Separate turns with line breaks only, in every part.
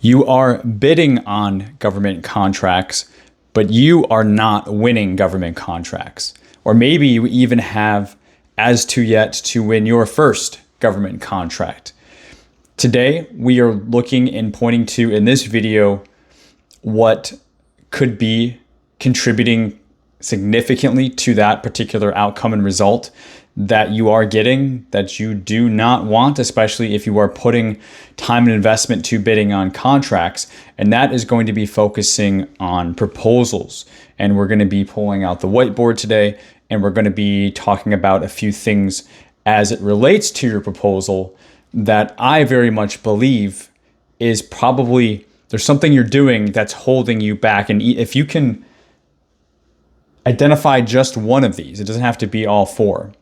You are bidding on government contracts, but you are not winning government contracts. Or maybe you even have as to yet to win your first government contract. Today, we are looking and pointing to, in this video, what could be contributing significantly to that particular outcome and result that you are getting that you do not want, especially if you are putting time and investment to bidding on contracts. And that is going to be focusing on proposals. And we're going to be pulling out the whiteboard today, and we're going to be talking about a few things as it relates to your proposal that I very much believe is probably, there's something you're doing that's holding you back. And if you can identify just one of these, it doesn't have to be all four,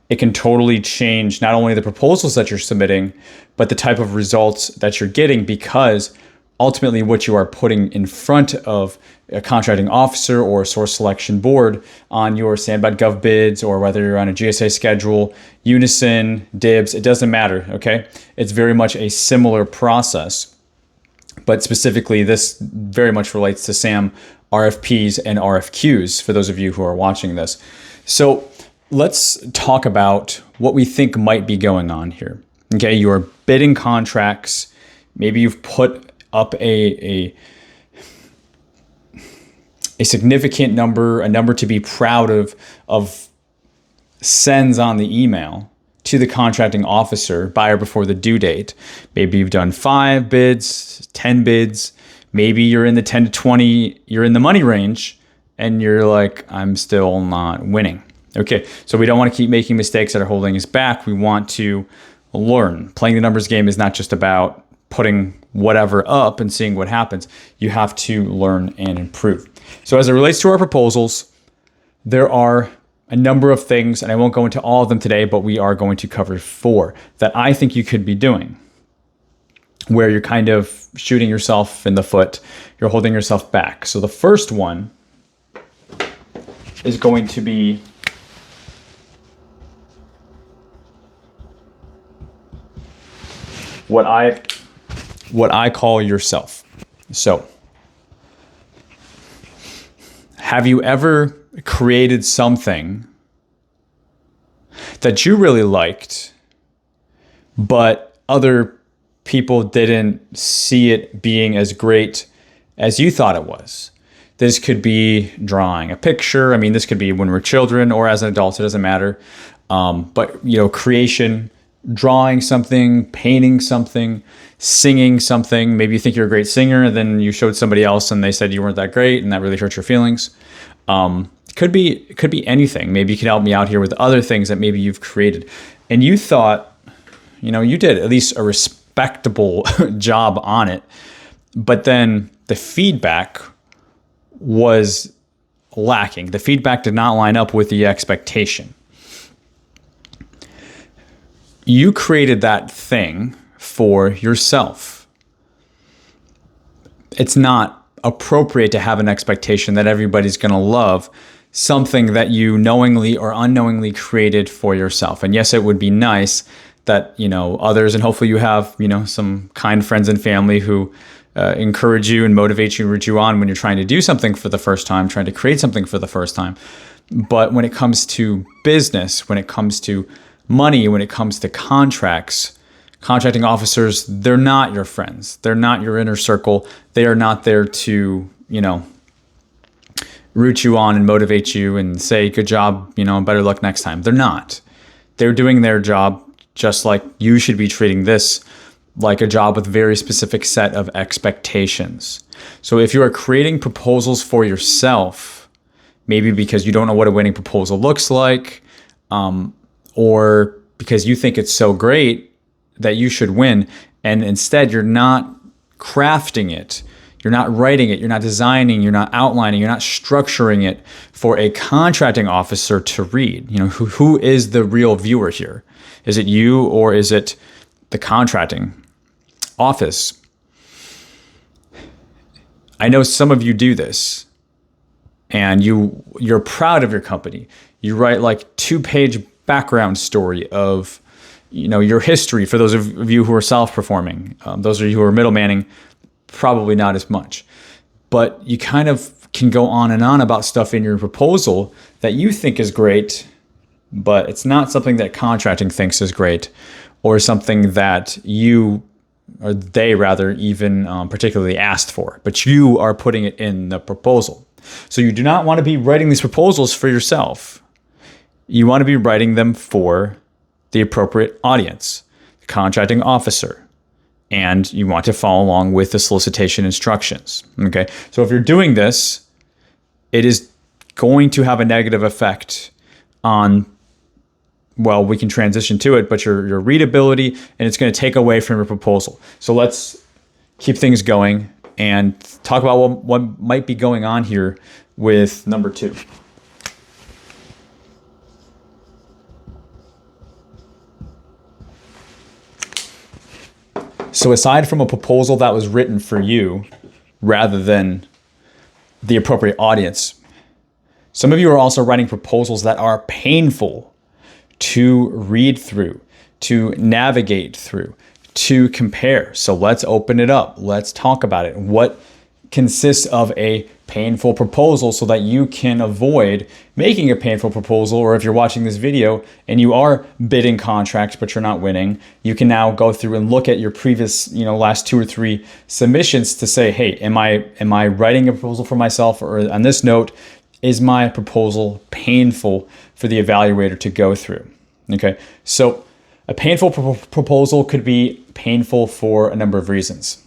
it can totally change not only the proposals that you're submitting, but the type of results that you're getting, because ultimately what you are putting in front of a contracting officer or a source selection board on your Sand.gov bids, or whether you're on a GSA schedule, Unison, DIBS, it doesn't matter, okay? It's very much a similar process, but specifically this very much relates to SAM RFPs and RFQs for those of you who are watching this. So let's talk about what we think might be going on here. Okay, you're bidding contracts. Maybe you've put up a significant number, a number to be proud of sends on the email to the contracting officer, buyer before the due date. Maybe you've done 5 bids, 10 bids. Maybe you're in the 10 to 20, you're in the money range, and you're like, I'm still not winning. Okay, so we don't want to keep making mistakes that are holding us back. We want to learn. Playing the numbers game is not just about putting whatever up and seeing what happens. You have to learn and improve. So as it relates to our proposals, there are a number of things, and I won't go into all of them today, but we are going to cover 4 that I think you could be doing, where you're kind of shooting yourself in the foot, you're holding yourself back. So the first one is going to be what I call yourself. So, have you ever created something that you really liked, but other people didn't see it being as great as you thought it was? This could be drawing a picture. I mean, this could be when we're children or as an adult, it doesn't matter. But, creation, drawing something, painting something, singing something. Maybe you think you're a great singer, and then you showed somebody else and they said you weren't that great, and that really hurt your feelings. Could be anything. Maybe you could help me out here with other things that maybe you've created. And you thought, you did at least a respectable job on it, but then the feedback was lacking. The feedback did not line up with the expectation. You created that thing for yourself. It's not appropriate to have an expectation that everybody's going to love something that you knowingly or unknowingly created for yourself. And yes, it would be nice that, others, and hopefully you have, some kind friends and family who encourage you and motivate you and root you on when you're trying to do something for the first time, trying to create something for the first time. But when it comes to business, when it comes to money, when it comes to contracts, contracting officers, they're not your friends. They're not your inner circle. They are not there to, root you on and motivate you and say, good job, better luck next time. They're not. They're doing their job, just like you should be treating this like a job with very specific set of expectations. So if you are creating proposals for yourself, maybe because you don't know what a winning proposal looks like, or because you think it's so great that you should win, and instead you're not crafting it, you're not writing it, you're not designing, you're not outlining, you're not structuring it for a contracting officer to read. Who is the real viewer here? Is it you, or is it the contracting office? I know some of you do this, and you're proud of your company. You write like 2-page background story of your history for those of you who are self-performing, those of you who are middlemanning. probably not as much. But you kind of can go on and on about stuff in your proposal that you think is great, but it's not something that contracting thinks is great, or something that you, or they rather, even particularly asked for, but you are putting it in the proposal. So you do not want to be writing these proposals for yourself. You want to be writing them for the appropriate audience, the contracting officer, and you want to follow along with the solicitation instructions. Okay, so if you're doing this, it is going to have a negative effect on, well, we can transition to it, but your readability, and it's going to take away from your proposal. So let's keep things going and talk about what might be going on here with number 2. So aside from a proposal that was written for you rather than the appropriate audience, some of you are also writing proposals that are painful to read through, to navigate through, to compare. So let's open it up. Let's talk about it. What consists of a painful proposal so that you can avoid making a painful proposal? Or if you're watching this video and you are bidding contracts but you're not winning, you can now go through and look at your previous, last 2 or 3 submissions to say, hey, am I writing a proposal for myself? Or on this note, is my proposal painful for the evaluator to go through? Okay, so a painful proposal could be painful for a number of reasons.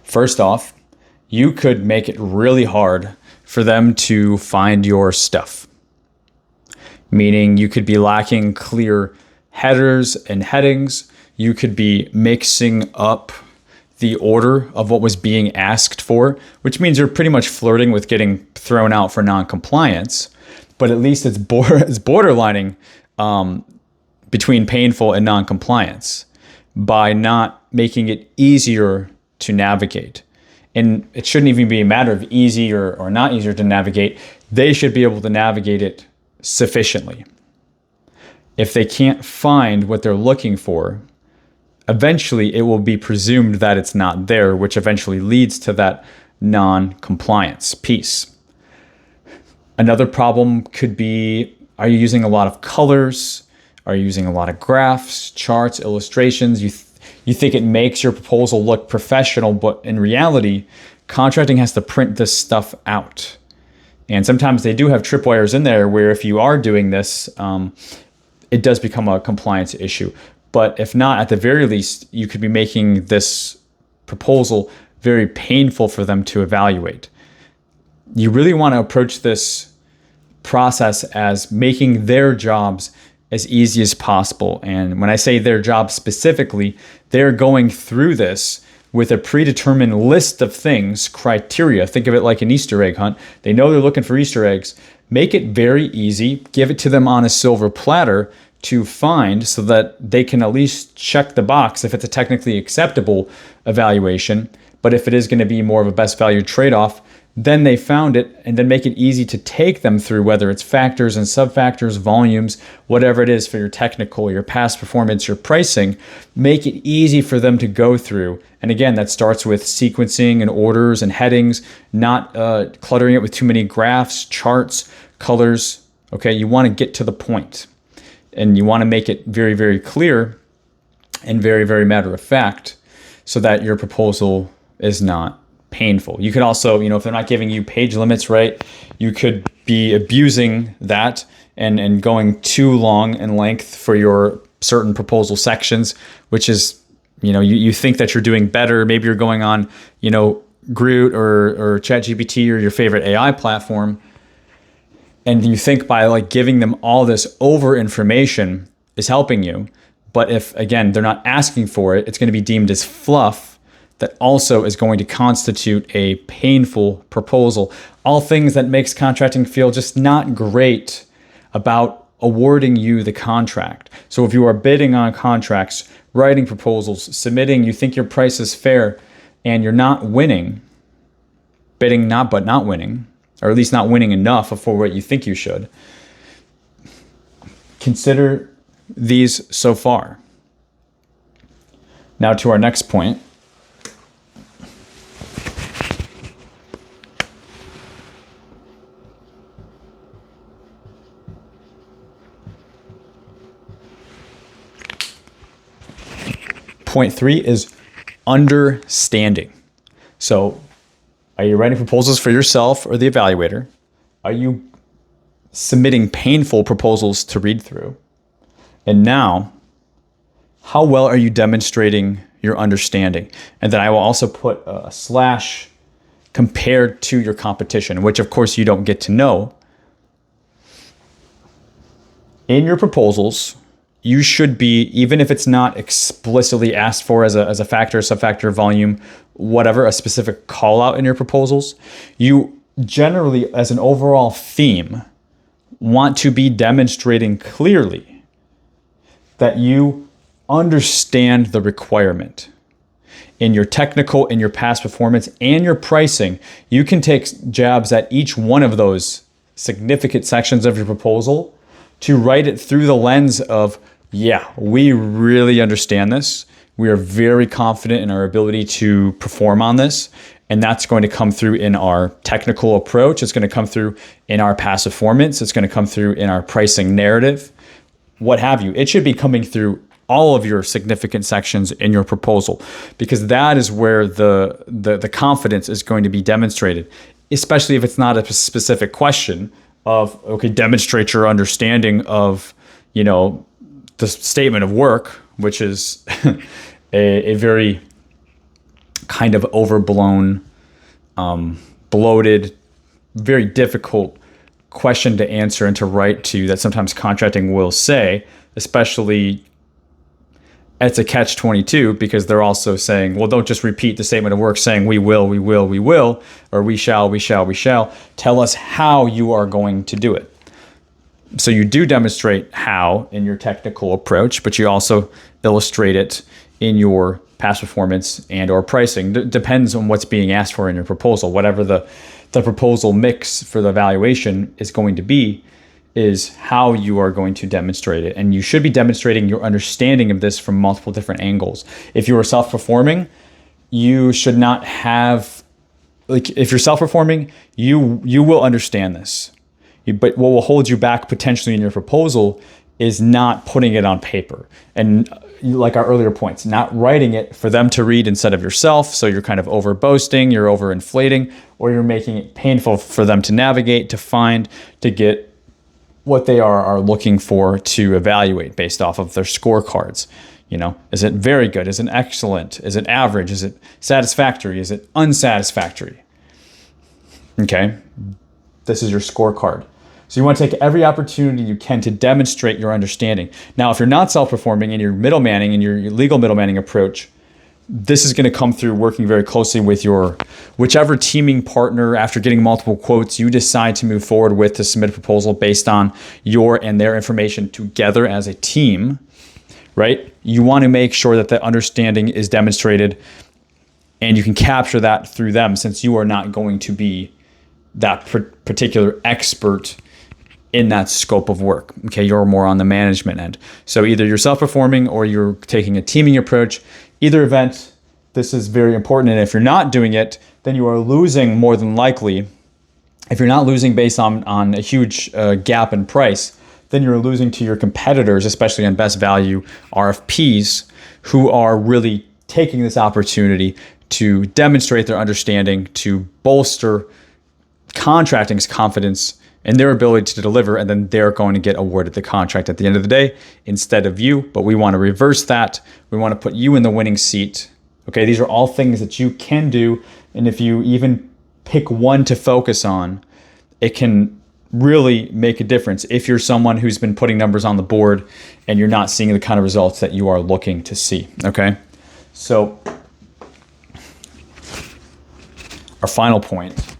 First off, you could make it really hard for them to find your stuff. Meaning you could be lacking clear headers and headings. You could be mixing up the order of what was being asked for, which means you're pretty much flirting with getting thrown out for non-compliance. But at least it's borderlining between painful and non-compliance by not making it easier to navigate. And it shouldn't even be a matter of easier or not easier to navigate. They should be able to navigate it sufficiently. If they can't find what they're looking for, eventually it will be presumed that it's not there, which eventually leads to that non-compliance piece. Another problem could be, are you using a lot of colors? Are you using a lot of graphs, charts, illustrations? You think it makes your proposal look professional, but in reality, contracting has to print this stuff out. And sometimes they do have tripwires in there where if you are doing this, it does become a compliance issue. But if not, at the very least, you could be making this proposal very painful for them to evaluate. You really want to approach this process as making their jobs as easy as possible. And when I say their job specifically, they're going through this with a predetermined list of things, criteria. Think of it like an Easter egg hunt. They know they're looking for Easter eggs. Make it very easy. Give it to them on a silver platter to find so that they can at least check the box if it's a technically acceptable evaluation. But if it is going to be more of a best value trade-off, then they found it, and then make it easy to take them through, whether it's factors and subfactors, volumes, whatever it is for your technical, your past performance, your pricing. Make it easy for them to go through. And again, that starts with sequencing and orders and headings, not cluttering it with too many graphs, charts, colors. Okay, you want to get to the point, and you want to make it very, very clear and very, very matter of fact so that your proposal is not painful. You could also, if they're not giving you page limits, right, you could be abusing that and going too long in length for your certain proposal sections, which is, you think that you're doing better. Maybe you're going on, Groot or ChatGPT or your favorite AI platform, and you think by giving them all this over information is helping you. But if, again, they're not asking for it, it's going to be deemed as fluff that also is going to constitute a painful proposal. All things that makes contracting feel just not great about awarding you the contract. So if you are bidding on contracts, writing proposals, submitting, you think your price is fair, and you're not winning, bidding but not winning, or at least not winning enough for what you think you should, consider these so far. Now to our next point. point 3 is understanding. So are you writing proposals for yourself or the evaluator? Are you submitting painful proposals to read through? And now, how well are you demonstrating your understanding? And then I will also put a slash compared to your competition, which of course you don't get to know. In your proposals, you should be, even if it's not explicitly asked for as a factor, subfactor, volume, whatever, a specific call out in your proposals, you generally, as an overall theme, want to be demonstrating clearly that you understand the requirement. In your technical, in your past performance, and your pricing, you can take jabs at each one of those significant sections of your proposal to write it through the lens of, yeah, we really understand this. We are very confident in our ability to perform on this. And that's going to come through in our technical approach. It's going to come through in our past performance. It's going to come through in our pricing narrative, what have you. It should be coming through all of your significant sections in your proposal, because that is where the confidence is going to be demonstrated, especially if it's not a specific question of, okay, demonstrate your understanding of, the statement of work, which is a very kind of overblown, bloated, very difficult question to answer and to write to, that sometimes contracting will say, especially it's a catch-22, because they're also saying, well, don't just repeat the statement of work saying we will, or we shall. Tell us how you are going to do it. So you do demonstrate how in your technical approach, but you also illustrate it in your past performance and or pricing. Depends on what's being asked for in your proposal. Whatever the proposal mix for the evaluation is going to be, is how you are going to demonstrate it. And you should be demonstrating your understanding of this from multiple different angles. If you are self-performing, you should not have, if you're self-performing, you will understand this. But what will hold you back potentially in your proposal is not putting it on paper. And like our earlier points, not writing it for them to read instead of yourself. So you're kind of over boasting, you're over inflating, or you're making it painful for them to navigate, to find, to get what they are looking for to evaluate based off of their scorecards. Is it very good? Is it excellent? Is it average? Is it satisfactory? Is it unsatisfactory? Okay, this is your scorecard. So you want to take every opportunity you can to demonstrate your understanding. Now, if you're not self-performing and you're middlemanning in your legal middlemanning approach, this is going to come through working very closely with your whichever teaming partner, after getting multiple quotes, you decide to move forward with to submit a proposal based on your and their information together as a team, right? You want to make sure that the understanding is demonstrated, and you can capture that through them, since you are not going to be that particular expert in that scope of work. Okay, you're more on the management end. So either you're self-performing or you're taking a teaming approach. Either event, this is very important. And if you're not doing it, then you are losing more than likely. If you're not losing based on a huge gap in price, then you're losing to your competitors, especially on best value RFPs, who are really taking this opportunity to demonstrate their understanding, to bolster contracting's confidence in their ability to deliver, and then they're going to get awarded the contract at the end of the day instead of you. But we want to reverse that. We want to put you in the winning seat. Okay, these are all things that you can do, and if you even pick one to focus on, it can really make a difference if you're someone who's been putting numbers on the board and you're not seeing the kind of results that you are looking to see. Okay, so our final point.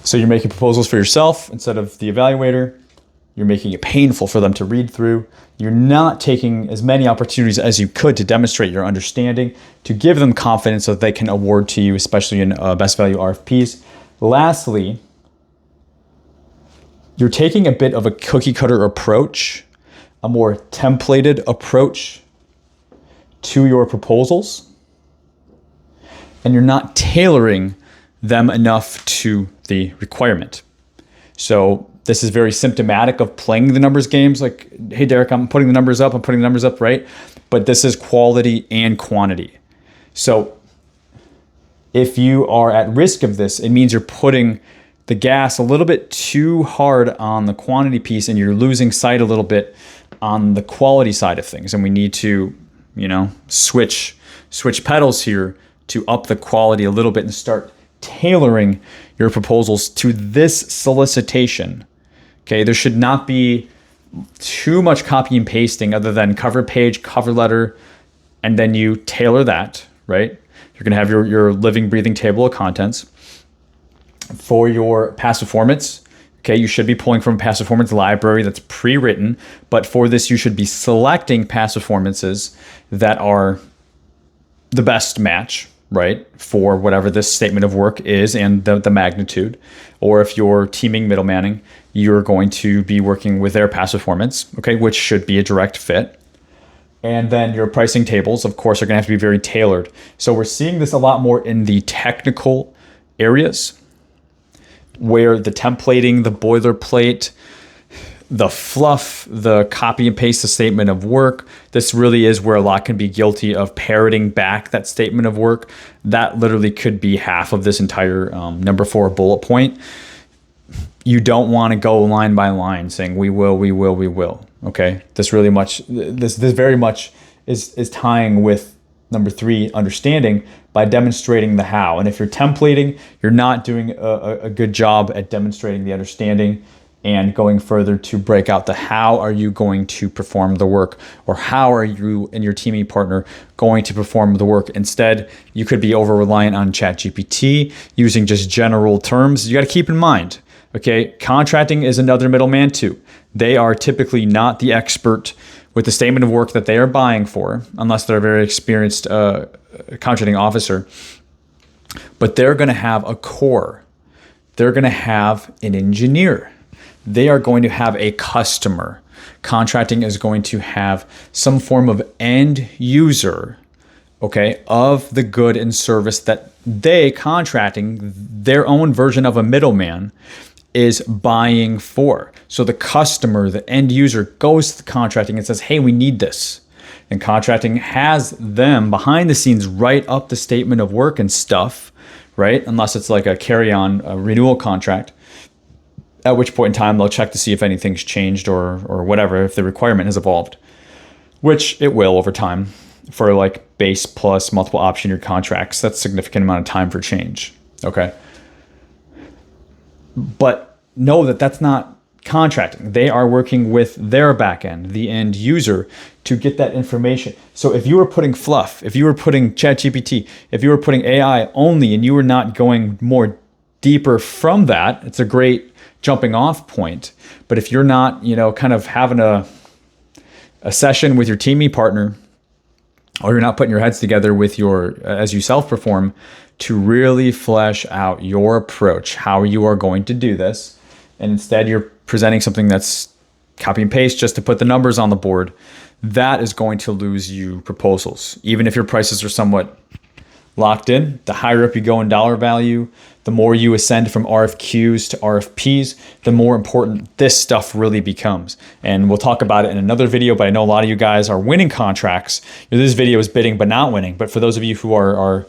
So you're making proposals for yourself instead of the evaluator. You're making it painful for them to read through. You're not taking as many opportunities as you could to demonstrate your understanding, to give them confidence so that they can award to you, especially in best value RFPs. Lastly, you're taking a bit of a cookie cutter approach, a more templated approach to your proposals, and you're not tailoring them enough to the requirement. So this is very symptomatic of playing the numbers games. Like, hey, Derek, I'm putting the numbers up, right? But this is quality and quantity. So if you are at risk of this, it means you're putting the gas a little bit too hard on the quantity piece and you're losing sight a little bit on the quality side of things. And we need to, switch pedals here to up the quality a little bit and start tailoring your proposals to this solicitation. Okay, there should not be too much copy and pasting other than cover page, cover letter, and then you tailor that, right? You're gonna have your living, breathing table of contents. For your past performance, okay, you should be pulling from a past performance library that's pre-written, but for this, you should be selecting past performances that are the best match, right, for whatever this statement of work is and the magnitude. Or if you're teaming middlemaning, you're going to be working with their past performance, okay, which should be a direct fit. And then your pricing tables, of course, are going to have to be very tailored. So we're seeing this a lot more in the technical areas where the templating, the boilerplate, the fluff, the copy and paste the statement of work, this really is where a lot can be guilty of parroting back that statement of work. That literally could be half of this entire number 4 bullet point. You don't want to go line by line saying we will. Okay, this very much is tying with number 3, understanding, by demonstrating the how. And if you're templating, you're not doing a good job at demonstrating the understanding and going further to break out the how are you going to perform the work, or how are you and your teaming partner going to perform the work. Instead, you could be over reliant on ChatGPT using just general terms. You got to keep in mind, okay, contracting is another middleman too. They are typically not the expert with the statement of work that they are buying for, unless they're a very experienced contracting officer. But they're going to have a core. They're going to have an engineer. They are going to have a customer. Contracting is going to have some form of end user, okay, of the good and service that they, contracting, their own version of a middleman, is buying for. So the customer, the end user, goes to the contracting and says, hey, we need this. And contracting has them behind the scenes write up the statement of work and stuff, right? Unless it's like a carry-on a renewal contract, at which point in time they'll check to see if anything's changed or whatever, if the requirement has evolved, which it will over time for like base plus multiple option year contracts. That's a significant amount of time for change, okay? But know that that's not contracting. They are working with their backend, the end user, to get that information. So if you were putting fluff, if you were putting ChatGPT, if you were putting AI only, and you were not going more deeper from that, it's a great jumping off point. But if you're not, kind of having a session with your teaming partner, or you're not putting your heads together with as you self-perform, to really flesh out your approach, how you are going to do this. And instead you're presenting something that's copy and paste just to put the numbers on the board. That is going to lose you proposals. Even if your prices are somewhat locked in, the higher up you go in dollar value, the more you ascend from RFQs to RFPs, the more important this stuff really becomes. And we'll talk about it in another video, but I know a lot of you guys are winning contracts. This video is bidding but not winning. But for those of you who are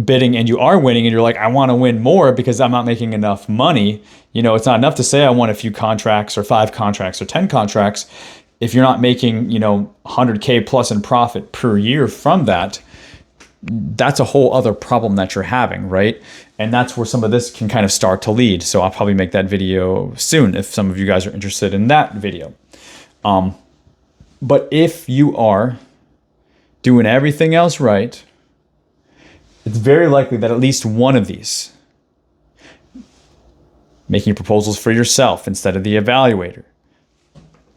bidding and you are winning and you're like, I want to win more because I'm not making enough money. It's not enough to say I won a few contracts or 5 contracts or 10 contracts. If you're not making, 100K plus in profit per year from that, that's a whole other problem that you're having, right? And that's where some of this can kind of start to lead. So I'll probably make that video soon if some of you guys are interested in that video. But if you are doing everything else right, it's very likely that at least one of these, making proposals for yourself instead of the evaluator,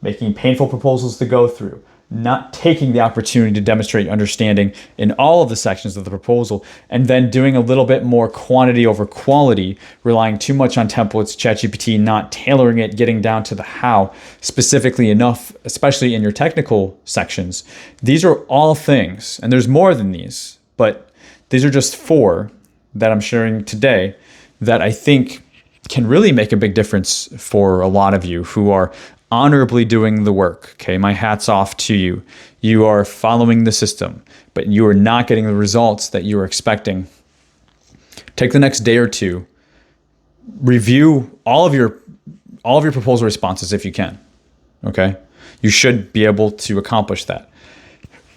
making painful proposals to go through, not taking the opportunity to demonstrate your understanding in all of the sections of the proposal, and then doing a little bit more quantity over quality, relying too much on templates, ChatGPT, not tailoring it, getting down to the how specifically enough, especially in your technical sections. These are all things, and there's more than these, but these are just 4 that I'm sharing today that I think can really make a big difference for a lot of you who are honorably doing the work. Okay, my hat's off to you. You are following the system, but you are not getting the results that you were expecting. Take the next day or two, review all of your proposal responses if you can. Okay, you should be able to accomplish that.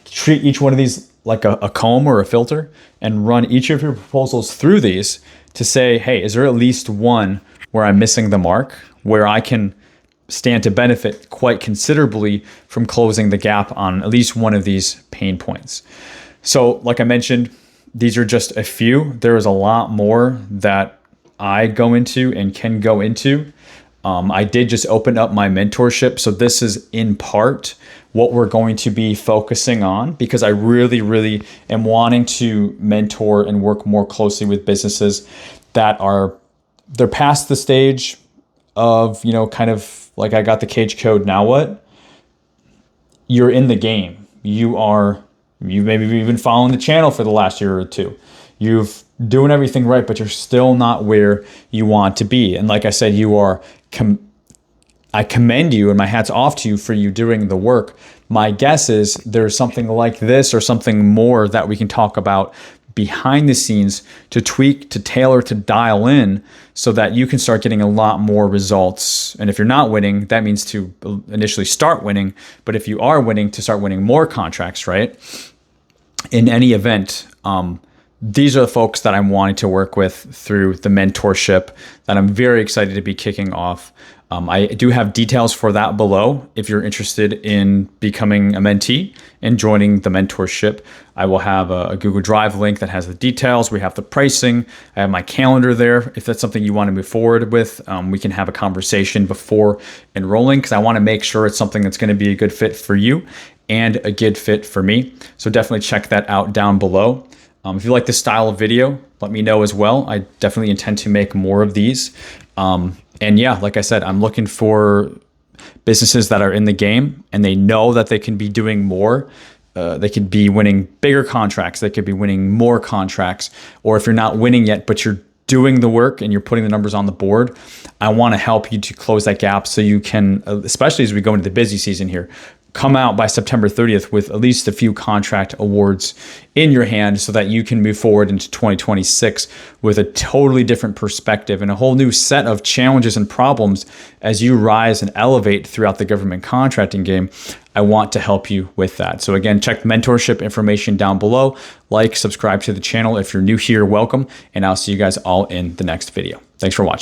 Treat each one of these like a comb or a filter and run each of your proposals through these to say, hey, is there at least one where I'm missing the mark, where I can stand to benefit quite considerably from closing the gap on at least one of these pain points. So like I mentioned, these are just a few. There is a lot more that I go into and can go into. I did just open up my mentorship. So this is in part what we're going to be focusing on, because I really, really am wanting to mentor and work more closely with businesses that they're past the stage of, kind of like, I got the cage code, now what? You're in the game. You maybe been following the channel for the last year or two. You've doing everything right, but you're still not where you want to be. And like I said, I commend you and my hat's off to you for you doing the work. My guess is there's something like this or something more that we can talk about behind the scenes to tweak, to tailor, to dial in so that you can start getting a lot more results. And if you're not winning, that means to initially start winning. But if you are winning, to start winning more contracts, right? In any event, these are the folks that I'm wanting to work with through the mentorship that I'm very excited to be kicking off. I do have details for that below. If you're interested in becoming a mentee and joining the mentorship, I will have a Google Drive link that has the details. We have the pricing. I have my calendar there. If that's something you want to move forward with, we can have a conversation before enrolling, because I want to make sure it's something that's going to be a good fit for you and a good fit for me. So definitely check that out down below. If you like this style of video, let me know as well. I definitely intend to make more of these. And yeah, like I said, I'm looking for businesses that are in the game and they know that they can be doing more. They could be winning bigger contracts. They could be winning more contracts. Or if you're not winning yet, but you're doing the work and you're putting the numbers on the board, I want to help you to close that gap so you can, especially as we go into the busy season here, come out by September 30th with at least a few contract awards in your hand so that you can move forward into 2026 with a totally different perspective and a whole new set of challenges and problems as you rise and elevate throughout the government contracting game. I want to help you with that. So again, check mentorship information down below. Like, subscribe to the channel. If you're new here, welcome. And I'll see you guys all in the next video. Thanks for watching.